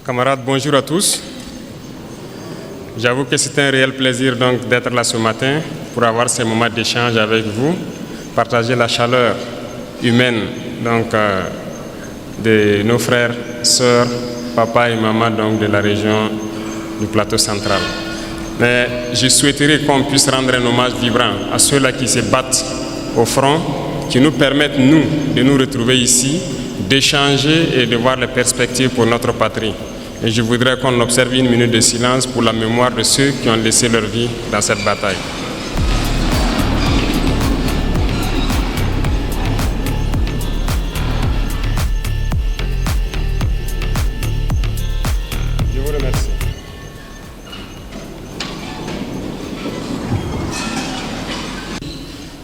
Camarades, bonjour à tous. J'avoue que c'est un réel plaisir donc d'être là ce matin pour avoir ces moments d'échange avec vous, partager la chaleur humaine donc, de nos frères, sœurs, papa et maman donc, de la région du plateau central. Mais je souhaiterais qu'on puisse rendre un hommage vibrant à ceux-là qui se battent au front, qui nous permettent, nous, de nous retrouver ici, d'échanger et de voir les perspectives pour notre patrie. Et je voudrais qu'on observe une minute de silence pour la mémoire de ceux qui ont laissé leur vie dans cette bataille. Je vous remercie.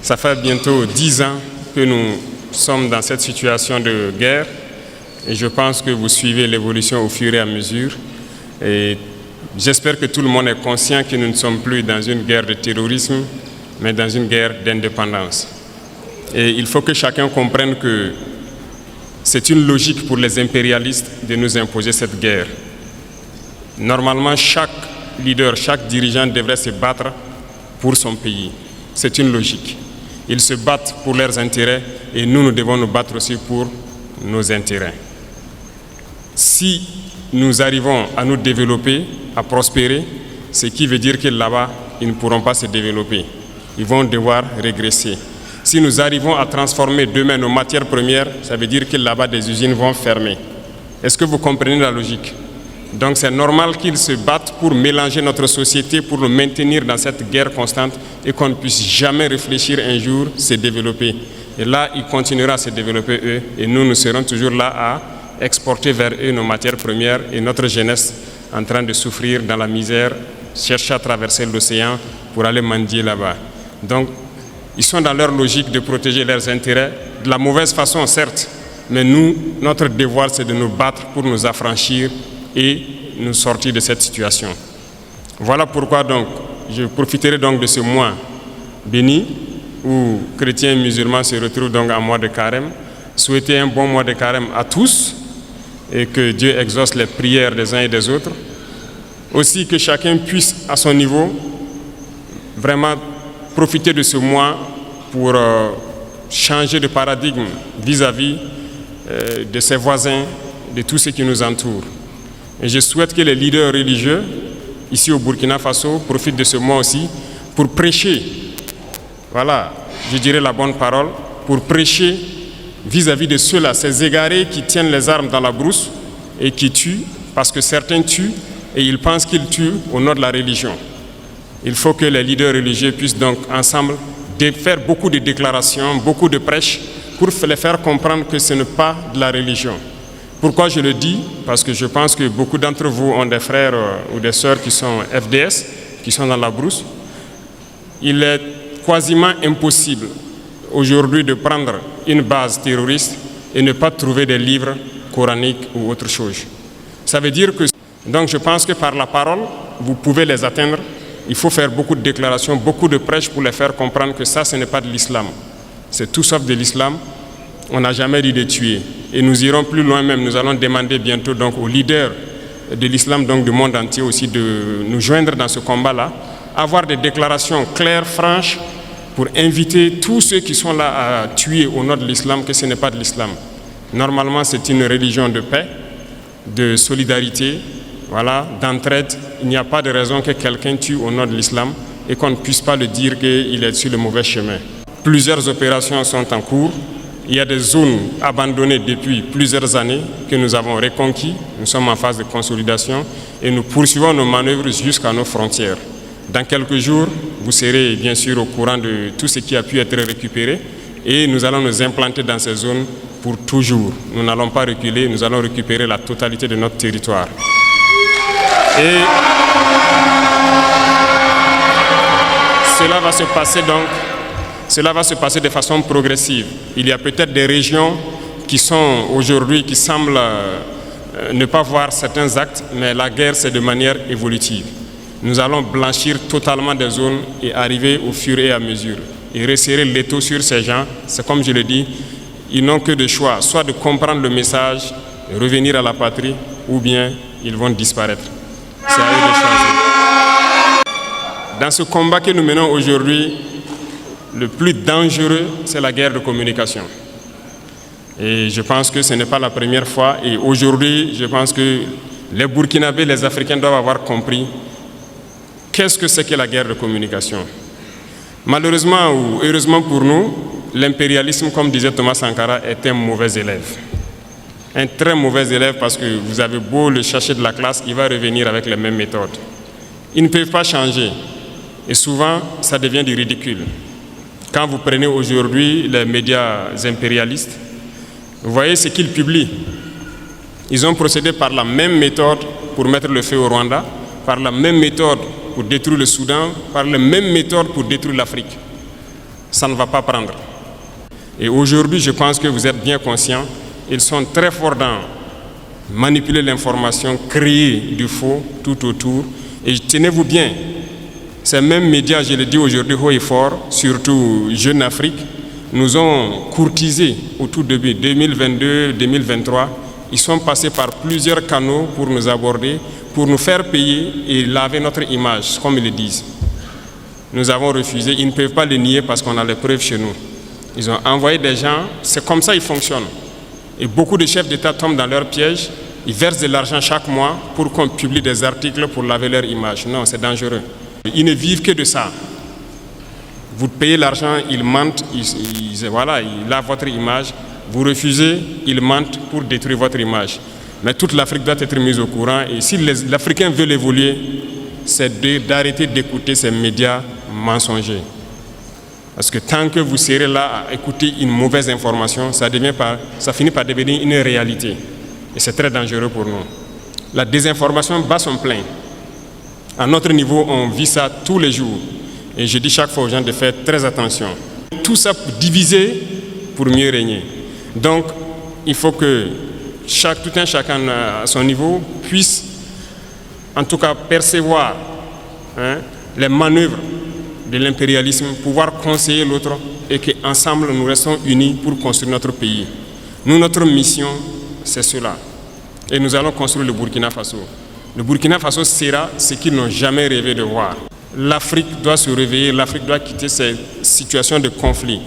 Ça fait bientôt 10 ans que nous sommes dans cette situation de guerre. Et je pense que vous suivez l'évolution au fur et à mesure. Et j'espère que tout le monde est conscient que nous ne sommes plus dans une guerre de terrorisme, mais dans une guerre d'indépendance. Et il faut que chacun comprenne que c'est une logique pour les impérialistes de nous imposer cette guerre. Normalement, chaque leader, chaque dirigeant devrait se battre pour son pays. C'est une logique. Ils se battent pour leurs intérêts et nous devons nous battre aussi pour nos intérêts. Si nous arrivons à nous développer, à prospérer, ce qui veut dire que là-bas, ils ne pourront pas se développer. Ils vont devoir régresser. Si nous arrivons à transformer demain nos matières premières, ça veut dire que là-bas, des usines vont fermer. Est-ce que vous comprenez la logique? Donc c'est normal qu'ils se battent pour mélanger notre société, pour nous maintenir dans cette guerre constante et qu'on ne puisse jamais réfléchir un jour se développer. Et là, ils continueront à se développer eux et nous serons toujours là à exporter vers eux nos matières premières et notre jeunesse en train de souffrir dans la misère, chercher à traverser l'océan pour aller mendier là-bas. Donc, ils sont dans leur logique de protéger leurs intérêts, de la mauvaise façon certes, mais nous, notre devoir c'est de nous battre pour nous affranchir et nous sortir de cette situation. Voilà pourquoi donc, je profiterai donc de ce mois béni où chrétiens et musulmans se retrouvent donc en mois de carême, souhaiter un bon mois de carême à tous et que Dieu exauce les prières des uns et des autres. Aussi que chacun puisse à son niveau vraiment profiter de ce mois pour changer de paradigme vis-à-vis de ses voisins, de tous ceux qui nous entourent. Et je souhaite que les leaders religieux ici au Burkina Faso profitent de ce mois aussi pour prêcher, voilà, je dirais la bonne parole, pour prêcher vis-à-vis de ceux-là, ces égarés qui tiennent les armes dans la brousse et qui tuent, parce que certains tuent et ils pensent qu'ils tuent au nom de la religion. Il faut que les leaders religieux puissent donc ensemble faire beaucoup de déclarations, beaucoup de prêches pour les faire comprendre que ce n'est pas de la religion. Pourquoi je le dis? Parce que je pense que beaucoup d'entre vous ont des frères ou des sœurs qui sont FDS, qui sont dans la brousse. Il est quasiment impossible aujourd'hui de prendre une base terroriste et ne pas trouver des livres coraniques ou autre chose. Ça veut dire que, donc je pense que par la parole, vous pouvez les atteindre. Il faut faire beaucoup de déclarations, beaucoup de prêches pour les faire comprendre que ça, ce n'est pas de l'islam. C'est tout sauf de l'islam. On n'a jamais dit de tuer. Et nous irons plus loin même. Nous allons demander bientôt donc aux leaders de l'islam, donc du monde entier aussi, de nous joindre dans ce combat-là, avoir des déclarations claires, franches, pour inviter tous ceux qui sont là à tuer au nom de l'islam, que ce n'est pas de l'islam. Normalement, c'est une religion de paix, de solidarité, voilà, d'entraide. Il n'y a pas de raison que quelqu'un tue au nom de l'islam et qu'on ne puisse pas le dire qu'il est sur le mauvais chemin. Plusieurs opérations sont en cours. Il y a des zones abandonnées depuis plusieurs années que nous avons reconquis. Nous sommes en phase de consolidation et nous poursuivons nos manœuvres jusqu'à nos frontières. Dans quelques jours, vous serez bien sûr au courant de tout ce qui a pu être récupéré et nous allons nous implanter dans ces zones pour toujours. Nous n'allons pas reculer, nous allons récupérer la totalité de notre territoire. Et cela va se passer donc, cela va se passer de façon progressive. Il y a peut-être des régions qui sont aujourd'hui, qui semblent ne pas voir certains actes, mais la guerre c'est de manière évolutive. Nous allons blanchir totalement des zones et arriver au fur et à mesure. Et resserrer l'étau sur ces gens, c'est comme je le dis, ils n'ont que de choix, soit de comprendre le message, revenir à la patrie, ou bien ils vont disparaître. C'est à eux de choisir. Dans ce combat que nous menons aujourd'hui, le plus dangereux, c'est la guerre de communication. Et je pense que ce n'est pas la première fois. Et aujourd'hui, je pense que les Burkinabés, les Africains doivent avoir compris qu'est-ce que c'est que la guerre de communication. Malheureusement ou heureusement pour nous, l'impérialisme, comme disait Thomas Sankara, est un mauvais élève. Un très mauvais élève parce que vous avez beau le chercher de la classe, il va revenir avec les mêmes méthodes. Ils ne peuvent pas changer. Et souvent, ça devient du ridicule. Quand vous prenez aujourd'hui les médias impérialistes, vous voyez ce qu'ils publient. Ils ont procédé par la même méthode pour mettre le feu au Rwanda, par la même méthode pour détruire le Soudan, par la même méthode pour détruire l'Afrique. Ça ne va pas prendre. Et aujourd'hui, je pense que vous êtes bien conscients, ils sont très forts dans manipuler l'information, créer du faux tout autour. Et tenez-vous bien, ces mêmes médias, je le dis aujourd'hui haut et fort, surtout Jeune Afrique, nous ont courtisés au tout début, 2022-2023. Ils sont passés par plusieurs canaux pour nous aborder, pour nous faire payer et laver notre image, comme ils le disent. Nous avons refusé, ils ne peuvent pas le nier parce qu'on a les preuves chez nous. Ils ont envoyé des gens, c'est comme ça qu'ils fonctionnent. Et beaucoup de chefs d'État tombent dans leur piège, ils versent de l'argent chaque mois pour qu'on publie des articles pour laver leur image. Non, c'est dangereux. Ils ne vivent que de ça. Vous payez l'argent, ils mentent, ils lavent votre image. Vous refusez, ils mentent pour détruire votre image. Mais toute l'Afrique doit être mise au courant. Et si l'Africain veut évoluer, c'est d'arrêter d'écouter ces médias mensongers. Parce que tant que vous serez là à écouter une mauvaise information, ça finit par devenir une réalité. Et c'est très dangereux pour nous. La désinformation bat son plein. À notre niveau, on vit ça tous les jours. Et je dis chaque fois aux gens de faire très attention. Tout ça pour diviser, pour mieux régner. Donc, il faut que tout un chacun à son niveau puisse, en tout cas, percevoir les manœuvres de l'impérialisme, pouvoir conseiller l'autre et qu'ensemble, nous restons unis pour construire notre pays. Nous, notre mission, c'est cela. Et nous allons construire le Burkina Faso. Le Burkina Faso sera ce qu'ils n'ont jamais rêvé de voir. L'Afrique doit se réveiller, l'Afrique doit quitter ces situations de conflit.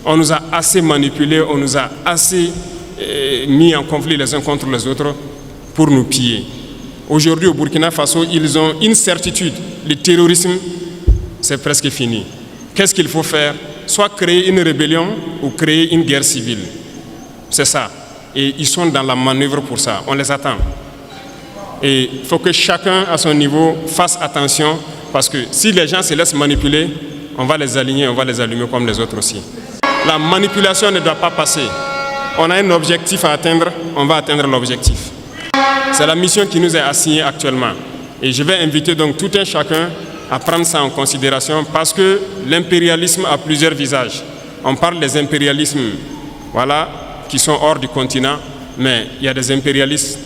On nous a assez manipulés, on nous a assez mis en conflit les uns contre les autres pour nous piller. Aujourd'hui, au Burkina Faso, ils ont une certitude. Le terrorisme, c'est presque fini. Qu'est-ce qu'il faut faire? Soit créer une rébellion ou créer une guerre civile. C'est ça. Et ils sont dans la manœuvre pour ça. On les attend. Et il faut que chacun, à son niveau, fasse attention. Parce que si les gens se laissent manipuler, on va les aligner, on va les allumer comme les autres aussi. La manipulation ne doit pas passer. On a un objectif à atteindre, on va atteindre l'objectif. C'est la mission qui nous est assignée actuellement. Et je vais inviter donc tout un chacun à prendre ça en considération parce que l'impérialisme a plusieurs visages. On parle des impérialismes qui sont hors du continent, mais il y a des impérialistes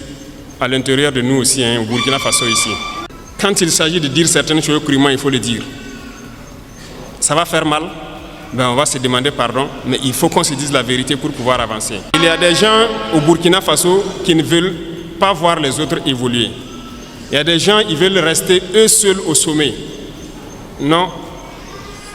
à l'intérieur de nous aussi, au Burkina Faso ici. Quand il s'agit de dire certaines choses crûment, il faut le dire. Ça va faire mal, on va se demander pardon, mais il faut qu'on se dise la vérité pour pouvoir avancer. Il y a des gens au Burkina Faso qui ne veulent pas voir les autres évoluer. Il y a des gens qui veulent rester eux seuls au sommet. Non.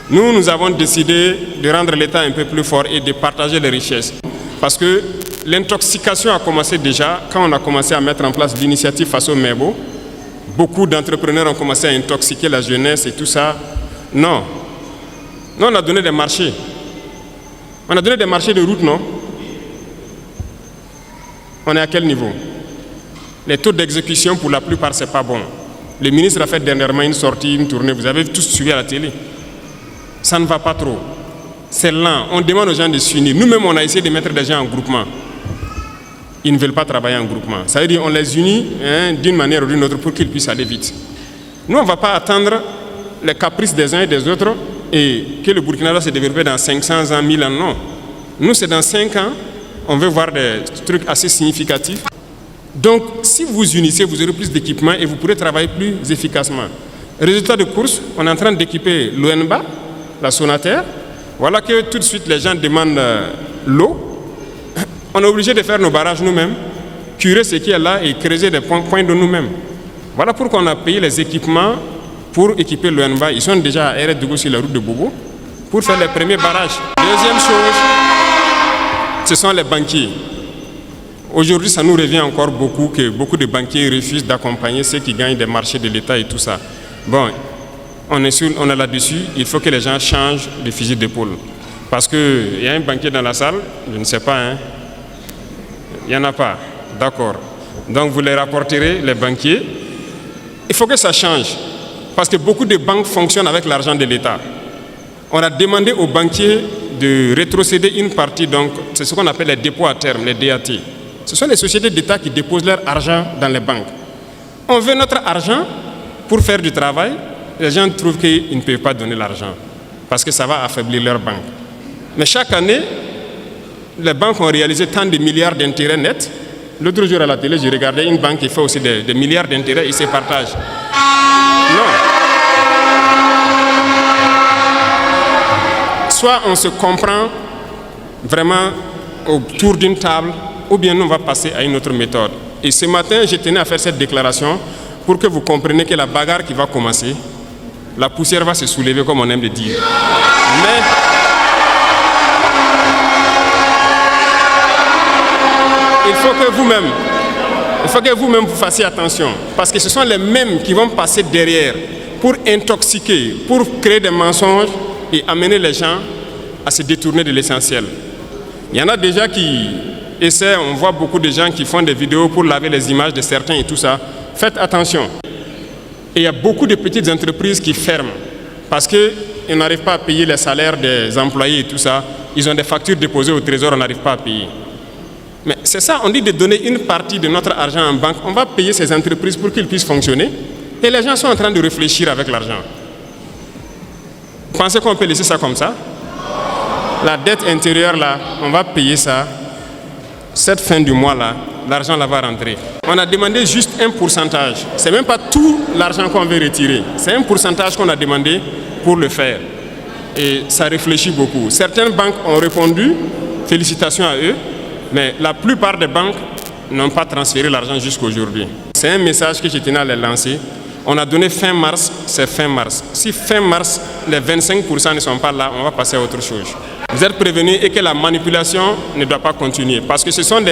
Nous avons décidé de rendre l'État un peu plus fort et de partager les richesses. Parce que l'intoxication a commencé déjà quand on a commencé à mettre en place l'initiative Faso Mebo. Beaucoup d'entrepreneurs ont commencé à intoxiquer la jeunesse et tout ça. Non. Nous, on a donné des marchés. On a donné des marchés de route, non? On est à quel niveau? Les taux d'exécution, pour la plupart, ce n'est pas bon. Le ministre a fait dernièrement une sortie, une tournée. Vous avez tous suivi à la télé. Ça ne va pas trop. C'est lent. On demande aux gens de s'unir. Nous-mêmes, on a essayé de mettre des gens en groupement. Ils ne veulent pas travailler en groupement. Ça veut dire qu'on les unit d'une manière ou d'une autre pour qu'ils puissent aller vite. Nous, on ne va pas attendre les caprices des uns et des autres et que le Burkina va se développer dans 500 ans, 1000 ans. Non. Nous, c'est dans 5 ans. On veut voir des trucs assez significatifs. Donc, si vous vous unissez, vous aurez plus d'équipements et vous pourrez travailler plus efficacement. Résultat de course, on est en train d'équiper l'ONBA, la Sonaterre. Voilà que tout de suite, les gens demandent l'eau. On est obligé de faire nos barrages nous-mêmes. curer ce qui est là et creuser des points de nous-mêmes. Voilà pourquoi on a payé les équipements pour équiper le NBA. Ils sont déjà à RDG sur la route de Bobo pour faire les premiers barrages. Deuxième chose, ce sont les banquiers. Aujourd'hui, ça nous revient encore beaucoup que beaucoup de banquiers refusent d'accompagner ceux qui gagnent des marchés de l'État et tout ça. Bon, on est là-dessus, il faut que les gens changent de fusil d'épaule. Parce qu'il y a un banquier dans la salle, je ne sais pas, hein. Il n'y en a pas, d'accord. Donc vous les rapporterez, les banquiers. Il faut que ça change, parce que beaucoup de banques fonctionnent avec l'argent de l'État. On a demandé aux banquiers de rétrocéder une partie, donc c'est ce qu'on appelle les dépôts à terme, les DAT. Ce sont les sociétés d'État qui déposent leur argent dans les banques. On veut notre argent pour faire du travail. Les gens trouvent qu'ils ne peuvent pas donner l'argent parce que ça va affaiblir leur banque. Mais chaque année, les banques ont réalisé tant de milliards d'intérêts nets. L'autre jour à la télé, j'ai regardé une banque qui fait aussi des milliards d'intérêts, ils se partagent. Non. Soit on se comprend vraiment autour d'une table, ou bien nous on va passer à une autre méthode. Et ce matin, je tenais à faire cette déclaration pour que vous compreniez que la bagarre qui va commencer, la poussière va se soulever comme on aime le dire. Mais il faut que vous-même vous fassiez attention, parce que ce sont les mêmes qui vont passer derrière pour intoxiquer, pour créer des mensonges et amener les gens à se détourner de l'essentiel. Il y en a déjà qui essaient, on voit beaucoup de gens qui font des vidéos pour laver les images de certains et tout ça. Faites attention. Et il y a beaucoup de petites entreprises qui ferment parce qu'ils n'arrivent pas à payer les salaires des employés et tout ça. Ils ont des factures déposées au trésor, on n'arrive pas à payer. Mais c'est ça, on dit de donner une partie de notre argent en banque. On va payer ces entreprises pour qu'ils puissent fonctionner. Et les gens sont en train de réfléchir avec l'argent. Vous pensez qu'on peut laisser ça comme ça? La dette intérieure là, on va payer ça. Cette fin du mois là, l'argent là va rentrer. On a demandé juste un pourcentage. C'est même pas tout l'argent qu'on veut retirer. C'est un pourcentage qu'on a demandé pour le faire. Et ça réfléchit beaucoup. Certaines banques ont répondu, félicitations à eux, mais la plupart des banques n'ont pas transféré l'argent jusqu'à aujourd'hui. C'est un message que je tenais à les lancer. On a donné fin mars, c'est fin mars. Si fin mars, les 25% ne sont pas là, on va passer à autre chose. Vous êtes prévenus et que la manipulation ne doit pas continuer. Parce que ce sont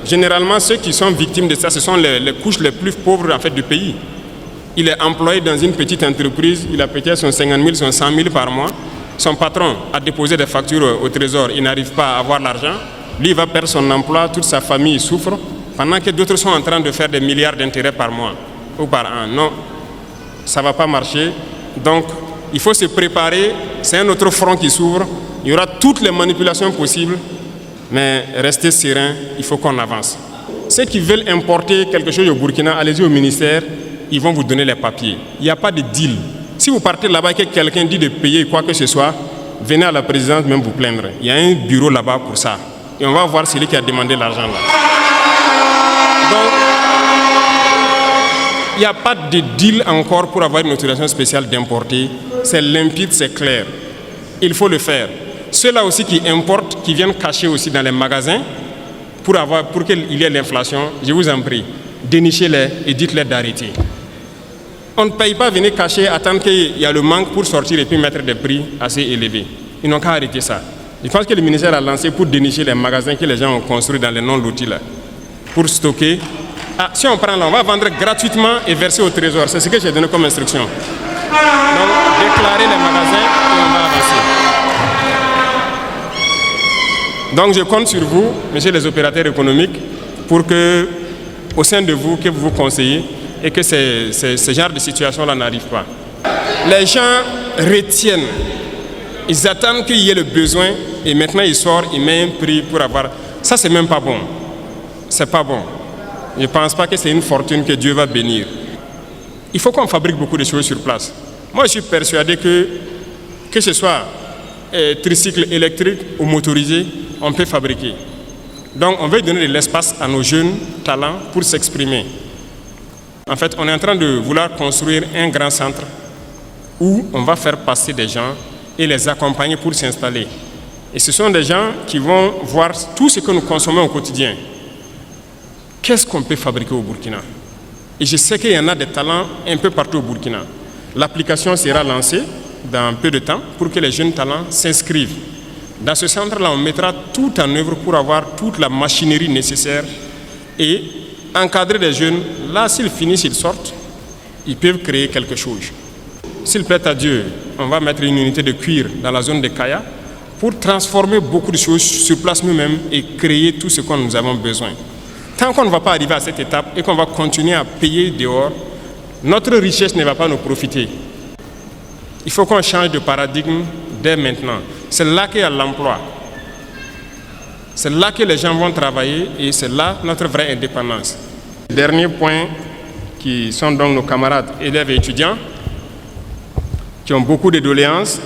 généralement ceux qui sont victimes de ça, ce sont les couches les plus pauvres en fait, du pays. Il est employé dans une petite entreprise, il a peut-être son 50 000, son 100 000 par mois. Son patron a déposé des factures au trésor, il n'arrive pas à avoir l'argent. Lui, il va perdre son emploi, toute sa famille souffre, pendant que d'autres sont en train de faire des milliards d'intérêts par mois ou par an. Non, ça ne va pas marcher. Donc, il faut se préparer. C'est un autre front qui s'ouvre. Il y aura toutes les manipulations possibles, mais restez serein, il faut qu'on avance. Ceux qui veulent importer quelque chose au Burkina, allez-y au ministère, ils vont vous donner les papiers. Il n'y a pas de deal. Si vous partez là-bas et que quelqu'un dit de payer quoi que ce soit, venez à la présidence même vous plaindre. Il y a un bureau là-bas pour ça. Et on va voir celui qui a demandé l'argent là. Donc, il n'y a pas de deal encore pour avoir une autorisation spéciale d'importer. C'est limpide, c'est clair. Il faut le faire. Ceux-là aussi qui importent, qui viennent cacher aussi dans les magasins pour qu'il y ait l'inflation, je vous en prie, dénichez-les et dites-les d'arrêter. On ne paye pas venir cacher, attendre qu'il y a le manque pour sortir et puis mettre des prix assez élevés. Ils n'ont qu'à arrêter ça. Je pense que le ministère a lancé pour dénicher les magasins que les gens ont construits dans les non-lotis là, pour stocker. Ah, si on prend là, on va vendre gratuitement et verser au trésor. C'est ce que j'ai donné comme instruction. Donc, déclarer les magasins et on va avancer. Donc, je compte sur vous, messieurs les opérateurs économiques, pour que, au sein de vous, que vous vous conseillez et que ce genre de situation-là n'arrive pas. Les gens retiennent. Ils attendent qu'il y ait le besoin et maintenant ils sortent, ils mettent un prix pour avoir. Ça, c'est même pas bon. C'est pas bon. Je ne pense pas que c'est une fortune que Dieu va bénir. Il faut qu'on fabrique beaucoup de choses sur place. Moi, je suis persuadé que ce soit tricycle électrique ou motorisé, on peut fabriquer. Donc, on veut donner de l'espace à nos jeunes talents pour s'exprimer. En fait, on est en train de vouloir construire un grand centre où on va faire passer des gens et les accompagner pour s'installer. Et ce sont des gens qui vont voir tout ce que nous consommons au quotidien. qu'est-ce qu'on peut fabriquer au Burkina? Et je sais qu'il y en a des talents un peu partout au Burkina. L'application sera lancée dans peu de temps pour que les jeunes talents s'inscrivent. Dans ce centre-là, on mettra tout en œuvre pour avoir toute la machinerie nécessaire et encadrer les jeunes. Là, s'ils finissent, ils sortent, ils peuvent créer quelque chose. S'il plaît à Dieu, on va mettre une unité de cuir dans la zone de Kaya pour transformer beaucoup de choses sur place nous-mêmes et créer tout ce que nous avons besoin. Tant qu'on ne va pas arriver à cette étape et qu'on va continuer à payer dehors, notre richesse ne va pas nous profiter. Il faut qu'on change de paradigme dès maintenant. C'est là qu'il y a l'emploi. C'est là que les gens vont travailler et c'est là notre vraie indépendance. Dernier point, qui sont donc nos camarades élèves et étudiants, qui ont beaucoup de doléances.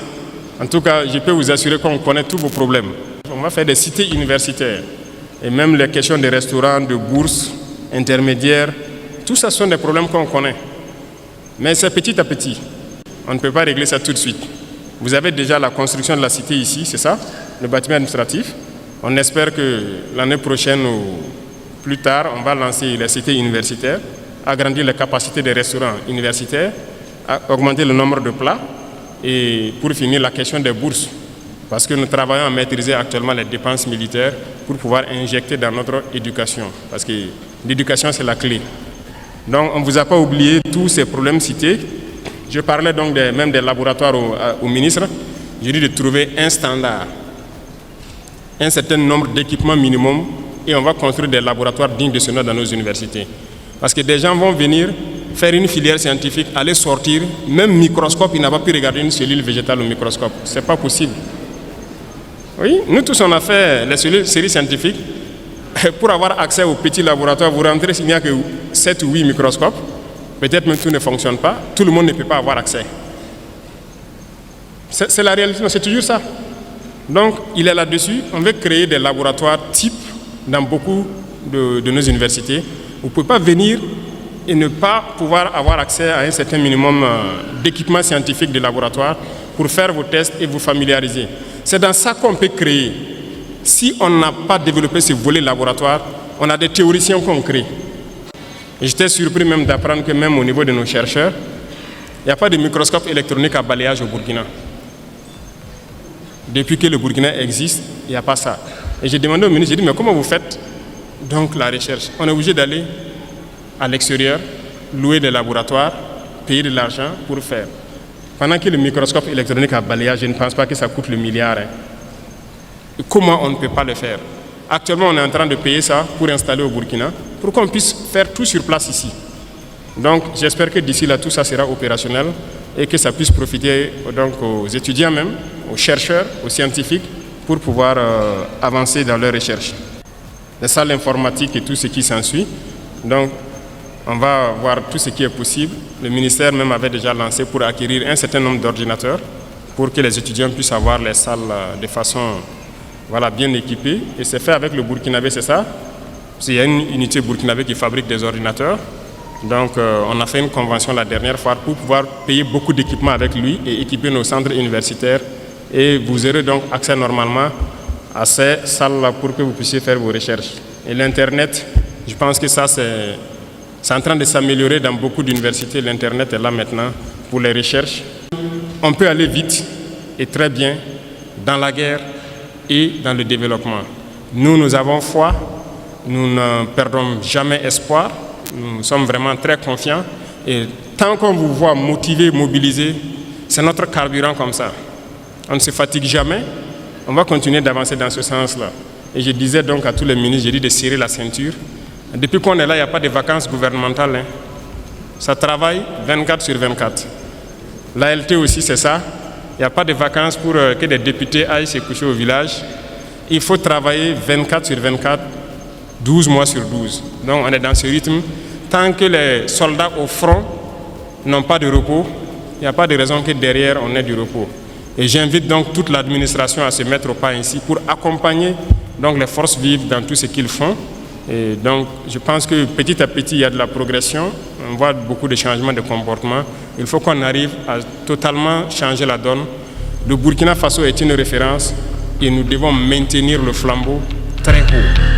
En tout cas, je peux vous assurer qu'on connaît tous vos problèmes. On va faire des cités universitaires. Et même les questions des restaurants, de bourses, intermédiaires, tout ça sont des problèmes qu'on connaît. Mais c'est petit à petit. On ne peut pas régler ça tout de suite. Vous avez déjà la construction de la cité ici, c'est ça, le bâtiment administratif. On espère que l'année prochaine ou plus tard, on va lancer les cités universitaires, agrandir les capacités des restaurants universitaires, augmenter le nombre de plats et pour finir la question des bourses. Parce que nous travaillons à maîtriser actuellement les dépenses militaires pour pouvoir injecter dans notre éducation. Parce que l'éducation, c'est la clé. Donc, on ne vous a pas oublié tous ces problèmes cités. Je parlais donc même des laboratoires au ministre. Je dis de trouver un standard, un certain nombre d'équipements minimum et on va construire des laboratoires dignes de ce nom dans nos universités. Parce que des gens vont venir faire une filière scientifique, aller sortir, même microscope, il n'a pas pu regarder une cellule végétale au microscope. Ce n'est pas possible. Oui, nous tous on a fait les séries scientifiques. Pour avoir accès au petit laboratoire, vous rentrez s'il n'y a que 7 ou 8 microscopes. Peut-être même tout ne fonctionne pas. Tout le monde ne peut pas avoir accès. C'est la réalité, c'est toujours ça. Donc, il est là-dessus. On veut créer des laboratoires types dans beaucoup de nos universités. Vous ne pouvez pas venir et ne pas pouvoir avoir accès à un certain minimum d'équipements scientifiques de laboratoire pour faire vos tests et vous familiariser. C'est dans ça qu'on peut créer. Si on n'a pas développé ce volet laboratoire, on a des théoriciens qu'on crée. J'étais surpris même d'apprendre que même au niveau de nos chercheurs, il n'y a pas de microscope électronique à balayage au Burkina. Depuis que le Burkina existe, il n'y a pas ça. Et j'ai demandé au ministre, j'ai dit, mais comment vous faites donc la recherche? On est obligé d'aller à l'extérieur, louer des laboratoires, payer de l'argent pour faire. Pendant que le microscope électronique à balayage, je ne pense pas que ça coûte le milliard. Et comment on ne peut pas le faire? Actuellement, on est en train de payer ça pour installer au Burkina, pour qu'on puisse faire tout sur place ici. Donc, j'espère que d'ici là, tout ça sera opérationnel et que ça puisse profiter donc, aux étudiants même, aux chercheurs, aux scientifiques, pour pouvoir avancer dans leurs recherches. C'est ça l'informatique et tout ce qui s'ensuit. Donc, on va voir tout ce qui est possible. Le ministère même avait déjà lancé pour acquérir un certain nombre d'ordinateurs pour que les étudiants puissent avoir les salles de façon bien équipée. Et c'est fait avec le Burkinabé, c'est ça? Il y a une unité burkinabé qui fabrique des ordinateurs. Donc, on a fait une convention la dernière fois pour pouvoir payer beaucoup d'équipements avec lui et équiper nos centres universitaires. Et vous aurez donc accès normalement à ces salles-là pour que vous puissiez faire vos recherches. Et l'Internet, je pense que ça, c'est en train de s'améliorer dans beaucoup d'universités. L'Internet est là maintenant pour les recherches. On peut aller vite et très bien dans la guerre et dans le développement. Nous avons foi, nous ne perdons jamais espoir, nous sommes vraiment très confiants. Et tant qu'on vous voit motivé, mobilisé, c'est notre carburant comme ça. On ne se fatigue jamais, on va continuer d'avancer dans ce sens-là. Et je disais donc à tous les ministres, j'ai dit de serrer la ceinture. Depuis qu'on est là, il n'y a pas de vacances gouvernementales. Ça travaille 24 sur 24. L'ALT aussi, c'est ça. Il n'y a pas de vacances pour que des députés aillent se coucher au village. Il faut travailler 24 sur 24, 12 mois sur 12. Donc on est dans ce rythme. Tant que les soldats au front n'ont pas de repos, il n'y a pas de raison que derrière on ait du repos. Et j'invite donc toute l'administration à se mettre au pas ainsi pour accompagner donc, les forces vives dans tout ce qu'ils font. Et donc, je pense que petit à petit, il y a de la progression. On voit beaucoup de changements de comportement. Il faut qu'on arrive à totalement changer la donne. Le Burkina Faso est une référence et nous devons maintenir le flambeau très haut.